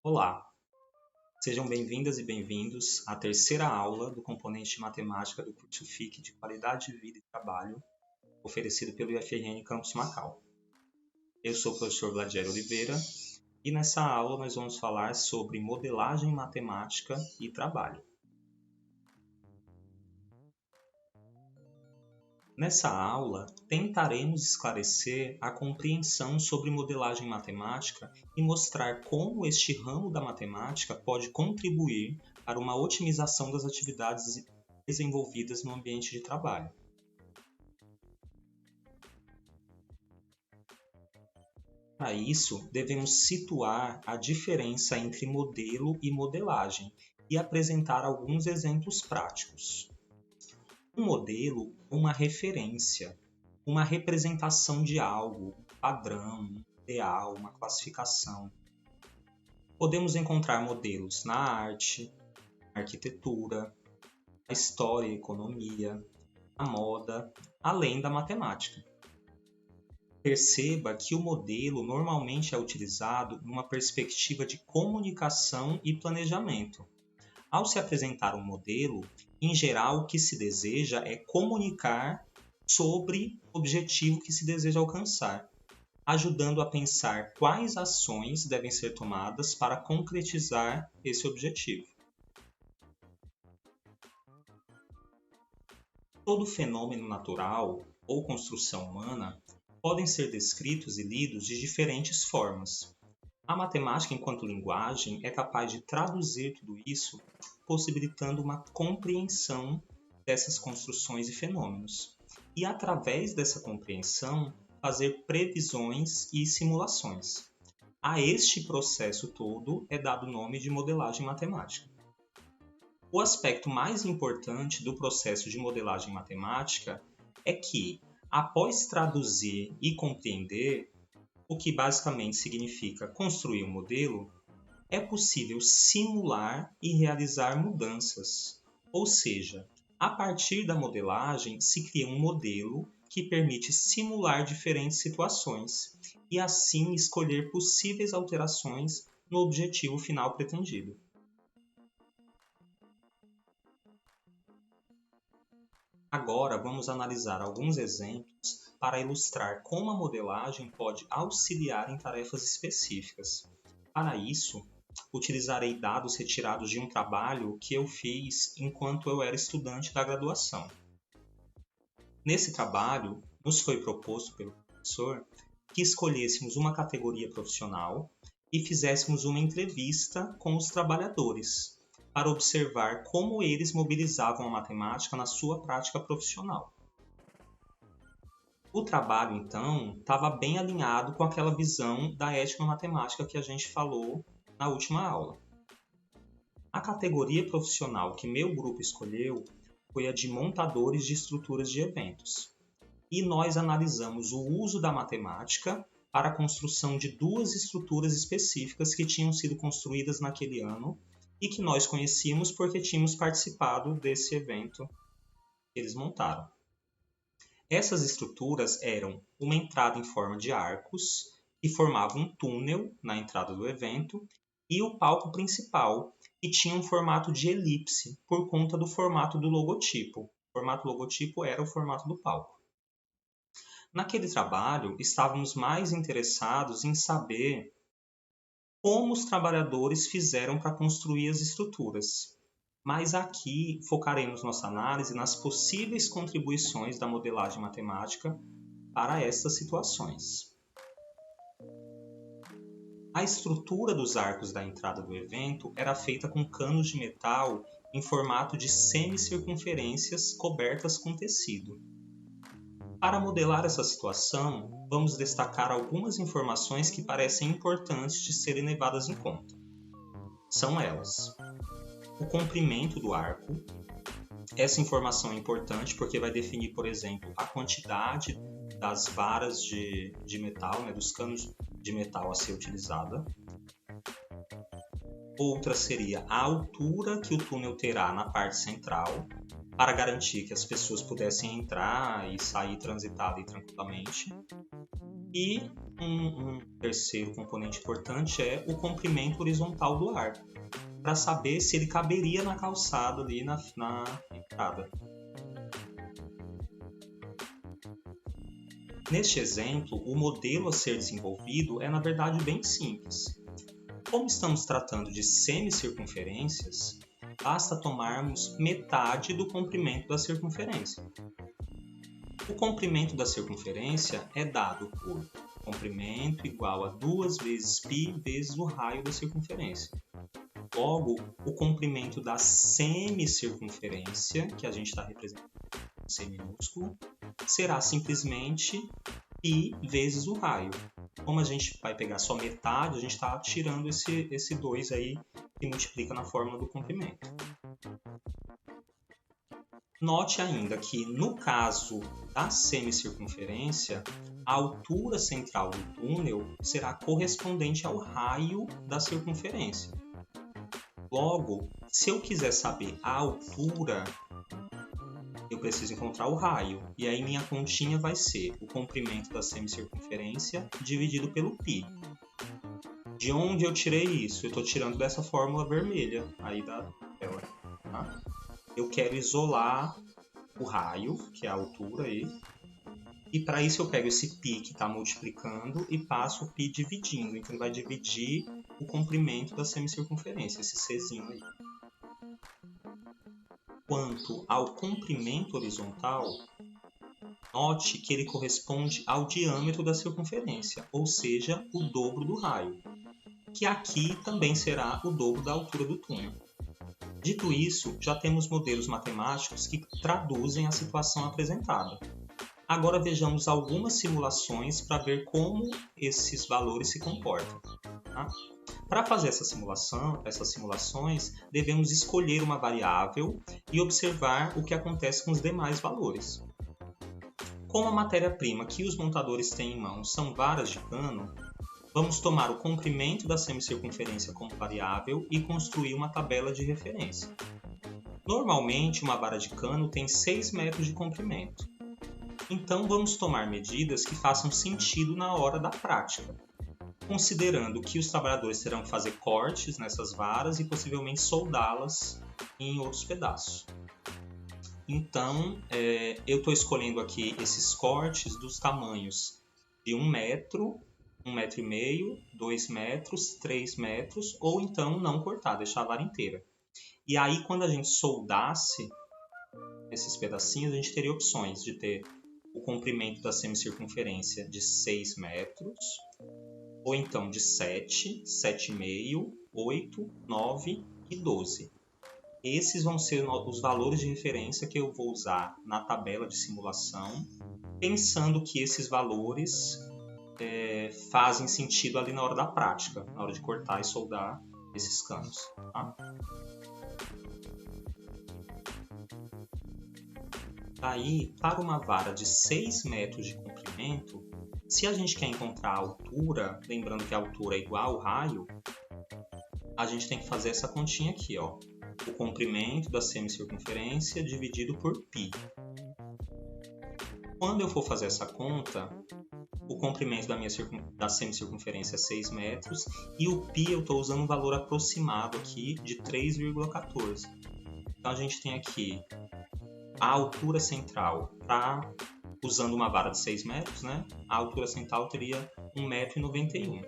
Olá, sejam bem-vindas e bem-vindos à terceira aula do componente de matemática do curso FIC de Qualidade de Vida e Trabalho, oferecido pelo IFRN Campus Macau. Eu sou o professor Gladiero Oliveira e nessa aula nós vamos falar sobre modelagem matemática e trabalho. Nessa aula, tentaremos esclarecer a compreensão sobre modelagem matemática e mostrar como este ramo da matemática pode contribuir para uma otimização das atividades desenvolvidas no ambiente de trabalho. Para isso, devemos situar a diferença entre modelo e modelagem e apresentar alguns exemplos práticos. Um modelo é uma referência, uma representação de algo, um padrão, um ideal, uma classificação. Podemos encontrar modelos na arte, na arquitetura, na história e economia, na moda, além da matemática. Perceba que o modelo normalmente é utilizado numa perspectiva de comunicação e planejamento. Ao se apresentar um modelo, em geral, o que se deseja é comunicar sobre o objetivo que se deseja alcançar, ajudando a pensar quais ações devem ser tomadas para concretizar esse objetivo. Todo fenômeno natural ou construção humana podem ser descritos e lidos de diferentes formas. A matemática, enquanto linguagem, é capaz de traduzir tudo isso, possibilitando uma compreensão dessas construções e fenômenos. E, através dessa compreensão, fazer previsões e simulações. A este processo todo é dado o nome de modelagem matemática. O aspecto mais importante do processo de modelagem matemática é que, após traduzir e compreender, o que basicamente significa construir um modelo, é possível simular e realizar mudanças. Ou seja, a partir da modelagem se cria um modelo que permite simular diferentes situações e assim escolher possíveis alterações no objetivo final pretendido. Agora vamos analisar alguns exemplos para ilustrar como a modelagem pode auxiliar em tarefas específicas. Para isso, utilizarei dados retirados de um trabalho que eu fiz enquanto eu era estudante da graduação. Nesse trabalho, nos foi proposto pelo professor que escolhêssemos uma categoria profissional e fizéssemos uma entrevista com os trabalhadores, para observar como eles mobilizavam a matemática na sua prática profissional. O trabalho, então, estava bem alinhado com aquela visão da ética matemática que a gente falou na última aula. A categoria profissional que meu grupo escolheu foi a de montadores de estruturas de eventos. E nós analisamos o uso da matemática para a construção de duas estruturas específicas que tinham sido construídas naquele ano e que nós conhecíamos porque tínhamos participado desse evento que eles montaram. Essas estruturas eram uma entrada em forma de arcos, que formava um túnel na entrada do evento, e o palco principal, que tinha um formato de elipse, por conta do formato do logotipo. O formato do logotipo era o formato do palco. Naquele trabalho, estávamos mais interessados em saber como os trabalhadores fizeram para construir as estruturas. Mas aqui focaremos nossa análise nas possíveis contribuições da modelagem matemática para estas situações. A estrutura dos arcos da entrada do evento era feita com canos de metal em formato de semicircunferências cobertas com tecido. Para modelar essa situação, vamos destacar algumas informações que parecem importantes de serem levadas em conta. São elas: o comprimento do arco. Essa informação é importante porque vai definir, por exemplo, a quantidade das varas de metal, dos canos de metal a ser utilizada. Outra seria a altura que o túnel terá na parte central, para garantir que as pessoas pudessem entrar e sair transitar ali tranquilamente. E Um terceiro componente importante é o comprimento horizontal do ar, para saber se ele caberia na calçada ali na entrada. Neste exemplo, o modelo a ser desenvolvido é na verdade bem simples. Como estamos tratando de semicircunferências, basta tomarmos metade do comprimento da circunferência. O comprimento da circunferência é dado por comprimento igual a 2 vezes π vezes o raio da circunferência. Logo, o comprimento da semicircunferência, que a gente está representando com C minúsculo, será simplesmente π vezes o raio. Como a gente vai pegar só metade, a gente está tirando esse 2 aí que multiplica na fórmula do comprimento. Note ainda que, no caso da semicircunferência, a altura central do túnel será correspondente ao raio da circunferência. Logo, se eu quiser saber a altura, eu preciso encontrar o raio. E aí minha continha vai ser o comprimento da semicircunferência dividido pelo π. De onde eu tirei isso? Eu estou tirando dessa fórmula vermelha aí da tela. Tá? Eu quero isolar o raio, que é a altura aí. E para isso eu pego esse π que está multiplicando e passo o π dividindo. Então vai dividir o comprimento da semicircunferência, esse Czinho aí. Quanto ao comprimento horizontal, note que ele corresponde ao diâmetro da circunferência, ou seja, o dobro do raio, que aqui também será o dobro da altura do túnel. Dito isso, já temos modelos matemáticos que traduzem a situação apresentada. Agora vejamos algumas simulações para ver como esses valores se comportam. Tá? Para fazer essas simulações, devemos escolher uma variável e observar o que acontece com os demais valores. Como a matéria-prima que os montadores têm em mãos são varas de cano, vamos tomar o comprimento da semicircunferência como variável e construir uma tabela de referência. Normalmente, uma vara de cano tem 6 metros de comprimento. Então, vamos tomar medidas que façam sentido na hora da prática, considerando que os trabalhadores terão que fazer cortes nessas varas e possivelmente soldá-las em outros pedaços. Então, eu estou escolhendo aqui esses cortes dos tamanhos de 1 metro, 1,5 metro, 2 metros, 3 metros, ou então não cortar, deixar a vara inteira. E aí, quando a gente soldasse esses pedacinhos, a gente teria opções de ter o comprimento da semicircunferência de 6 metros, ou então de 7, 7,5, 8, 9 e 12. Esses vão ser os valores de referência que eu vou usar na tabela de simulação, pensando que esses valores fazem sentido ali na hora da prática, na hora de cortar e soldar esses canos. Tá? Aí, para uma vara de 6 metros de comprimento, se a gente quer encontrar a altura, lembrando que a altura é igual ao raio, a gente tem que fazer essa continha aqui, ó. O comprimento da semicircunferência dividido por π. Quando eu for fazer essa conta, o comprimento da semicircunferência é 6 metros e o π eu estou usando um valor aproximado aqui de 3,14. Então a gente tem aqui a altura central, usando uma vara de 6 metros, né? A altura central teria 1,91 m.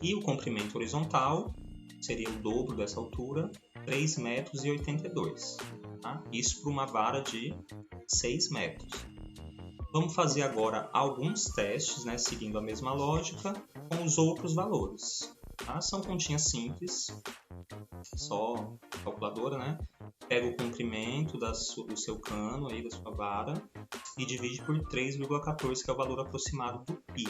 E o comprimento horizontal seria o dobro dessa altura, 3,82 m. Tá? Isso para uma vara de 6 metros. Vamos fazer agora alguns testes, né, seguindo a mesma lógica, com os outros valores. Tá? São continhas simples, só calculadora, né? Pega o comprimento do seu cano, aí, da sua vara, e divide por 3,14, que é o valor aproximado do π.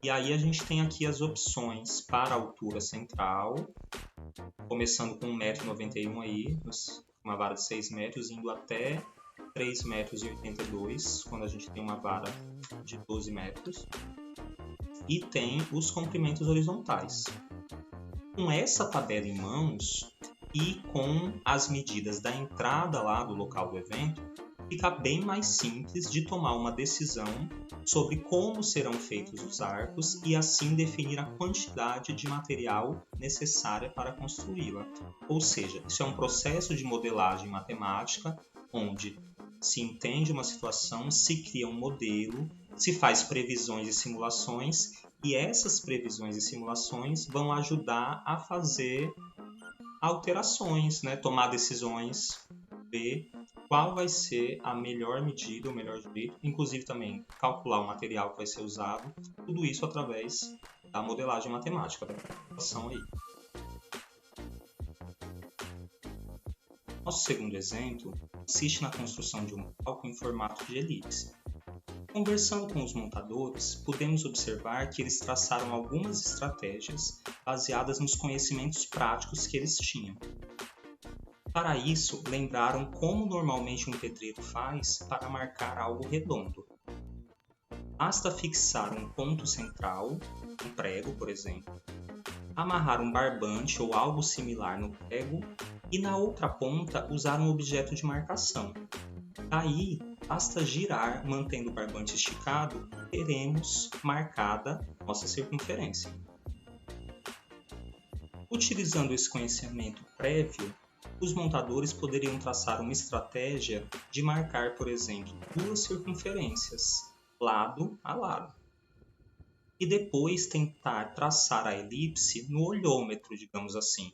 E aí a gente tem aqui as opções para a altura central, começando com 1,91 m aí, uma vara de 6 metros, indo até 3,82 m, quando a gente tem uma vara de 12 metros. E tem os comprimentos horizontais. Com essa tabela em mãos e com as medidas da entrada lá do local do evento, fica bem mais simples de tomar uma decisão sobre como serão feitos os arcos e assim definir a quantidade de material necessária para construí-la. Ou seja, isso é um processo de modelagem matemática onde se entende uma situação, se cria um modelo, se faz previsões e simulações, e essas previsões e simulações vão ajudar a fazer alterações, né? Tomar decisões, ver qual vai ser a melhor medida, o melhor jeito, inclusive também calcular o material que vai ser usado, tudo isso através da modelagem matemática, da computação aí. Nosso segundo exemplo consiste na construção de um palco em formato de elipse. Conversando com os montadores, podemos observar que eles traçaram algumas estratégias baseadas nos conhecimentos práticos que eles tinham. Para isso, lembraram como normalmente um pedreiro faz para marcar algo redondo. Basta fixar um ponto central, um prego, por exemplo, amarrar um barbante ou algo similar no prego e na outra ponta usar um objeto de marcação. Daí, basta girar mantendo o barbante esticado, teremos marcada nossa circunferência. Utilizando esse conhecimento prévio, os montadores poderiam traçar uma estratégia de marcar, por exemplo, duas circunferências, lado a lado, e depois tentar traçar a elipse no olhômetro, digamos assim.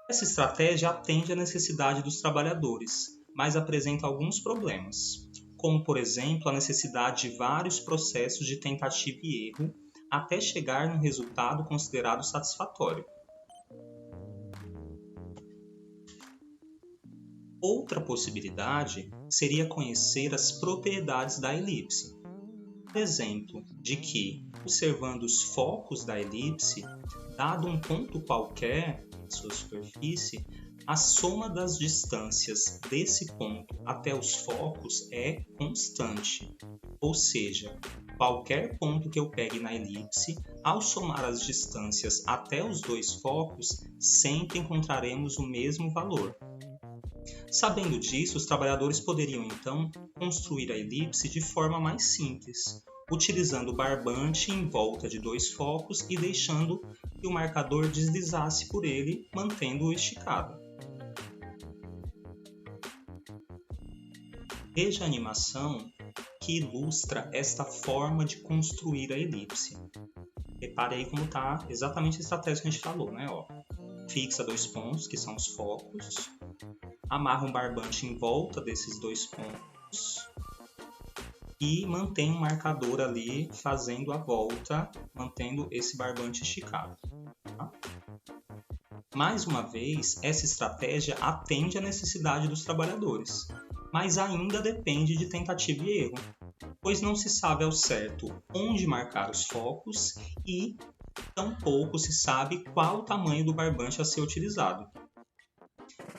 Essa estratégia atende à necessidade dos trabalhadores, mas apresenta alguns problemas, como, por exemplo, a necessidade de vários processos de tentativa e erro até chegar no resultado considerado satisfatório. Outra possibilidade seria conhecer as propriedades da elipse. Por exemplo, de que, observando os focos da elipse, dado um ponto qualquer em sua superfície, a soma das distâncias desse ponto até os focos é constante. Ou seja, qualquer ponto que eu pegue na elipse, ao somar as distâncias até os dois focos, sempre encontraremos o mesmo valor. Sabendo disso, os trabalhadores poderiam então construir a elipse de forma mais simples, utilizando o barbante em volta de dois focos e deixando que o marcador deslizasse por ele, mantendo-o esticado. Veja a animação que ilustra esta forma de construir a elipse. Repare aí como está exatamente a estratégia que a gente falou, né? Fixa dois pontos, que são os focos, amarra um barbante em volta desses dois pontos e mantém um marcador ali fazendo a volta, mantendo esse barbante esticado. Tá? Mais uma vez, essa estratégia atende à necessidade dos trabalhadores, mas ainda depende de tentativa e erro, pois não se sabe ao certo onde marcar os focos e tampouco se sabe qual o tamanho do barbante a ser utilizado.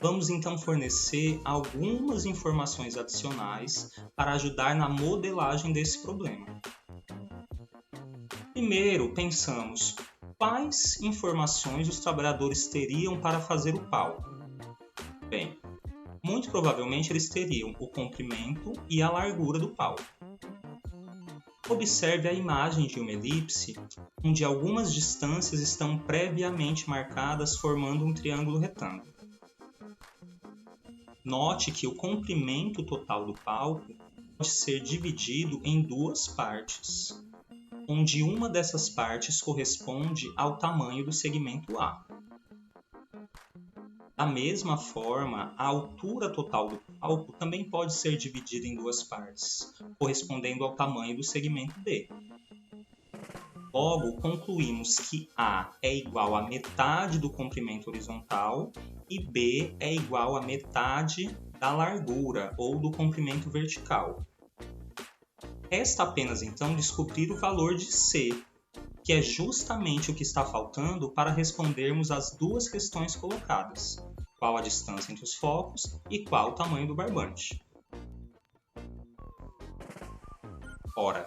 Vamos então fornecer algumas informações adicionais para ajudar na modelagem desse problema. Primeiro, pensamos quais informações os trabalhadores teriam para fazer o palco. Bem, muito provavelmente eles teriam o comprimento e a largura do palco. Observe a imagem de uma elipse, onde algumas distâncias estão previamente marcadas formando um triângulo retângulo. Note que o comprimento total do palco pode ser dividido em duas partes, onde uma dessas partes corresponde ao tamanho do segmento A. Da mesma forma, a altura total do palco também pode ser dividida em duas partes, correspondendo ao tamanho do segmento B. Logo, concluímos que A é igual a metade do comprimento horizontal e B é igual a metade da largura ou do comprimento vertical. Resta apenas então descobrir o valor de C, que é justamente o que está faltando para respondermos às duas questões colocadas: qual a distância entre os focos e qual o tamanho do barbante. Ora,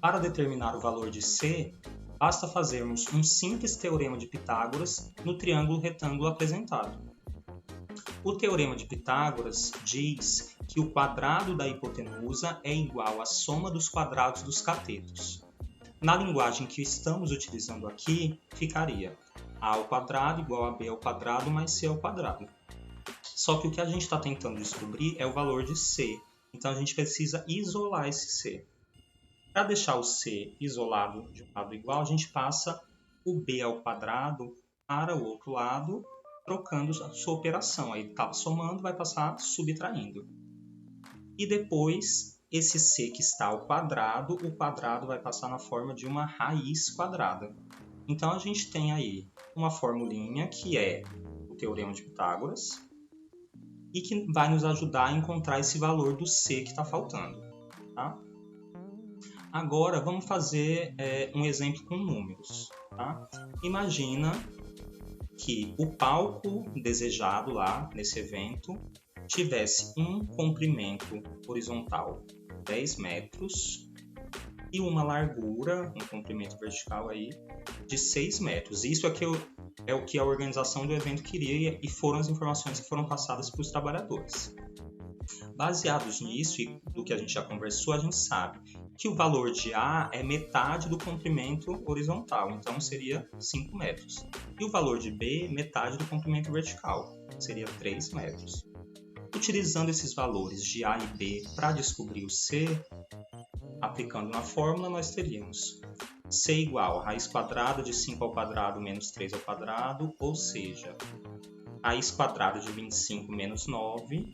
para determinar o valor de C, basta fazermos um simples teorema de Pitágoras no triângulo retângulo apresentado. O teorema de Pitágoras diz que o quadrado da hipotenusa é igual à soma dos quadrados dos catetos. Na linguagem que estamos utilizando aqui, ficaria a ao quadrado igual a b ao quadrado mais c ao quadrado. Só que o que a gente está tentando descobrir é o valor de c. Então, a gente precisa isolar esse c. Para deixar o c isolado de um lado igual, a gente passa o b ao quadrado para o outro lado, trocando a sua operação. Aí estava somando, vai passar subtraindo. E depois, esse c que está ao quadrado, o quadrado vai passar na forma de uma raiz quadrada. Então, a gente tem aí uma formulinha que é o Teorema de Pitágoras e que vai nos ajudar a encontrar esse valor do c que está faltando. Tá? Agora, vamos fazer um exemplo com números. Tá? Imagina que o palco desejado lá nesse evento tivesse um comprimento horizontal 10 metros e uma largura, um comprimento vertical aí, de 6 metros. Isso é o que a organização do evento queria e foram as informações que foram passadas para os trabalhadores. Baseados nisso e do que a gente já conversou, a gente sabe que o valor de A é metade do comprimento horizontal, então seria 5 metros. E o valor de B, metade do comprimento vertical, seria 3 metros. Utilizando esses valores de A e B para descobrir o C, aplicando na fórmula, nós teríamos C igual a raiz quadrada de 5 ao quadrado menos 3 ao quadrado, ou seja, raiz quadrada de 25 menos 9,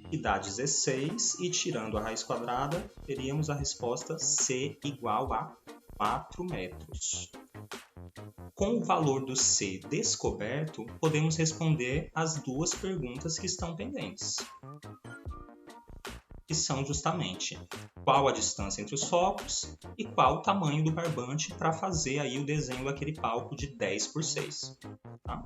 que dá 16, e tirando a raiz quadrada, teríamos a resposta C igual a 4 metros. Com o valor do C descoberto, podemos responder as duas perguntas que estão pendentes, que são justamente qual a distância entre os focos e qual o tamanho do barbante para fazer aí o desenho daquele palco de 10 por 6. Tá?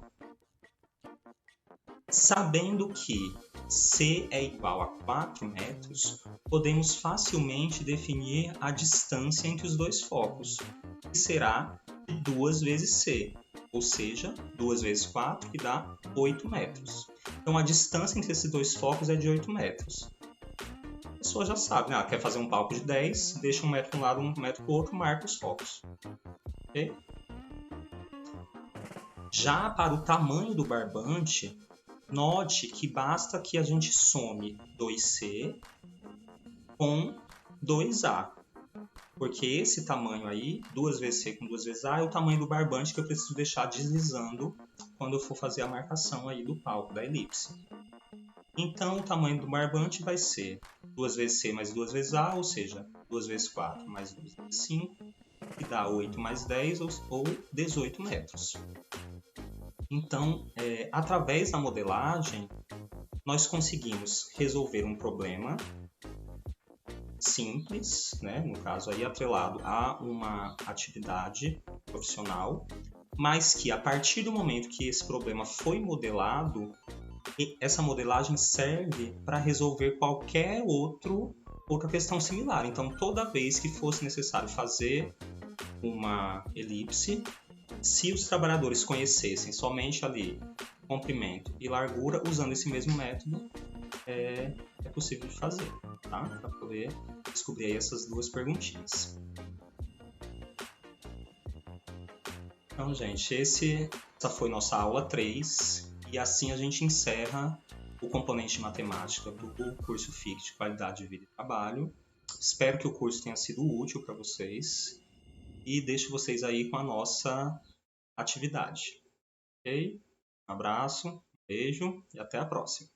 Sabendo que C é igual a 4 metros, podemos facilmente definir a distância entre os dois focos, que será de 2 vezes C, ou seja, 2 vezes 4, que dá 8 metros. Então, a distância entre esses dois focos é de 8 metros. A pessoa já sabe, né? Quer fazer um palco de 10, deixa 1 metro para um lado, 1 metro para o outro, marca os focos. Okay? Já para o tamanho do barbante, note que basta que a gente some 2C com 2A. Porque esse tamanho aí, 2 vezes C com 2 vezes A, é o tamanho do barbante que eu preciso deixar deslizando quando eu for fazer a marcação aí do palco, da elipse. Então, o tamanho do barbante vai ser 2 vezes C mais 2 vezes A, ou seja, 2 vezes 4 mais 2 vezes 5, que dá 8 mais 10, ou 18 metros. Então, através da modelagem, nós conseguimos resolver um problema simples, né? No caso aí atrelado a uma atividade profissional, mas que a partir do momento que esse problema foi modelado, essa modelagem serve para resolver qualquer outra questão similar. Então, toda vez que fosse necessário fazer uma elipse, se os trabalhadores conhecessem somente ali comprimento e largura, usando esse mesmo método, é possível de fazer, tá? Para poder descobrir aí essas duas perguntinhas. Então, gente, essa foi nossa aula 3, e assim a gente encerra o componente de matemática do curso FIC de Qualidade de Vida e Trabalho. Espero que o curso tenha sido útil para vocês e deixo vocês aí com a nossa atividade. Ok? Um abraço, um beijo e até a próxima.